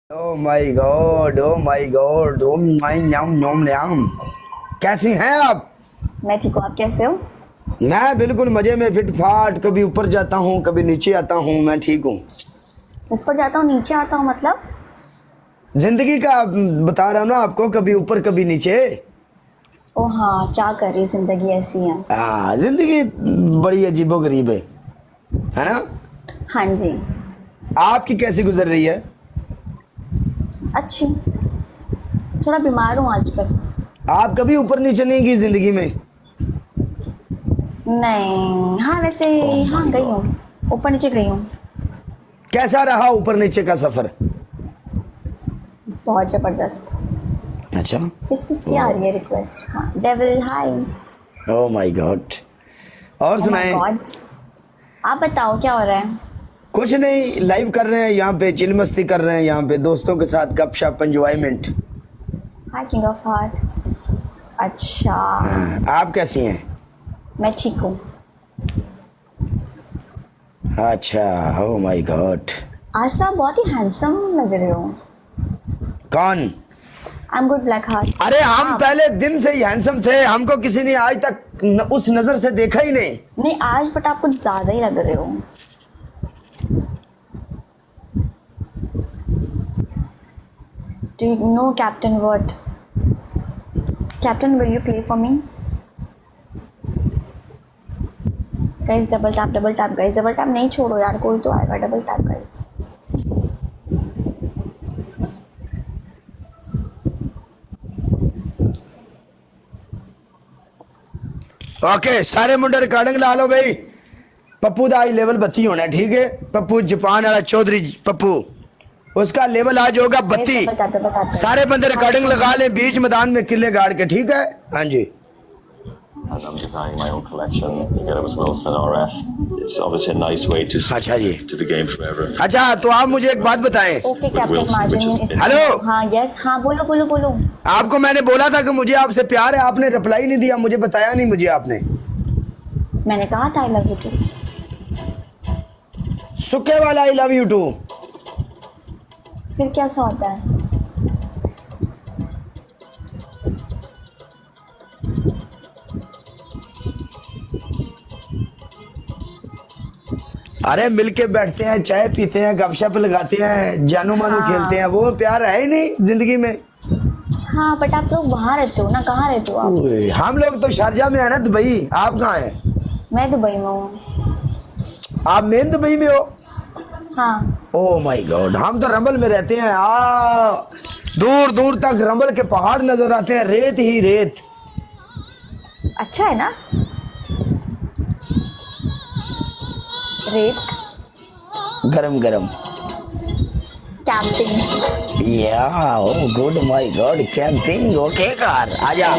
O my God, oh my God, oh my न्याम न्याम न्याम। कैसी हैं आप? मैं ठीक हूँ, आप कैसे हो? मैं बिल्कुल मजे में फिट फाट, कभी ऊपर जाता हूँ कभी नीचे आता हूँ, मैं ठीक हूँ। ऊपर जाता हूँ नीचे आता हूँ मतलब? जिंदगी का बता रहा हूँ ना आपको, कभी ऊपर कभी नीचे। ओ हाँ, क्या करें, जिंदगी ऐसी है। हाँ, जिंदगी बड़ी अजीबो गरीब है ना? हाँ जी। आपकी कैसी गुजर रही है? अच्छी। थोड़ा बीमार हूँ आजकल। आप कभी ऊपर नीचे नहीं गई जिंदगी में? नहीं, हाँ वैसे Oh हाँ my गई God. हूँ, ऊपर नीचे गई हूँ। कैसा रहा ऊपर नीचे का सफर? बहुत जबरदस्त। अच्छा। किस किस की आ रही है रिक्वेस्ट? हाँ, devil hi. Oh my God. और ओ माय सुनाएं। गॉड। आप बताओ क्या हो रहा है? कुछ नहीं, लाइव कर रहे हैं यहाँ पे, चिल मस्ती कर रहे हैं यहाँ पे दोस्तों के साथ, गपशप enjoyment. Hi king of heart. अच्छा। आप कैसी हैं? मैं ठीक हूँ। अच्छा। Oh my God. आज तो आप बहुत ही हैंडसम लग रहे हो। कौन? I am good black heart. अरे हम पहले दिन से ही हैंडसम थे, हमको किसी ने आज तक उस नजर से देखा ही नहीं। नहीं आज बट आप कुछ ज्यादा ही लग रहे हो। Do you know Captain what? Captain, will you play for me? Guys, double tap, guys, double tap नहीं छोड़ो यार, कोई तो आएगा, डबल टैप गाइस। ओके, सारे मुंडे रिकॉर्डिंग ला लो भाई। पप्पू दा लेवल 32 होना, ठीक है? पप्पू जापान वाला चौधरी पप्पू, उसका लेवल आज होगा 32। डबल टैप सारे बंदे रिकॉर्डिंग लगा ले बीच मैदान में किले गाड़ के, ठीक है? हाँ जी। As I'm designing my own collection together with Wilson RF, it's obviously a nice way to अच्छा जी। to the game forever. अच्छा, तो आप मुझे एक बात बताएं। Okay captain margin. हेलो। हाँ यस, हाँ बोलो बोलो बोलो। आपको मैंने बोला था कि मुझे आपसे प्यार है, आपने रिप्लाई नहीं दिया, मुझे बताया नहीं मुझे आपने। मैंने कहा था आई लव यू टू। सुखे वाला आई लव यू टू। फिर कैसा होता है? अरे मिलके बैठते हैं, चाय पीते हैं, गपशप लगाते हैं, जानू मानू हाँ। खेलते हैं, वो प्यार है ही नहीं जिंदगी में। हाँ बट आप लोग वहाँ रहते हो ना, कहाँ रहते हो आप? हम लोग तो शारजा में है ना, दुबई। आप कहाँ हैं? मैं दुबई में हूँ। आप मेन दुबई में हो? हाँ। ओह माय गॉड, हम तो रंबल में रहते हैं। दूर दूर तक रंबल के पहाड़ नजर आते हैं, रेत ही रेत। अच्छा है ना? रेत। गरम गरम। कैंपिंग। या oh good my God, camping. Okay car आजा।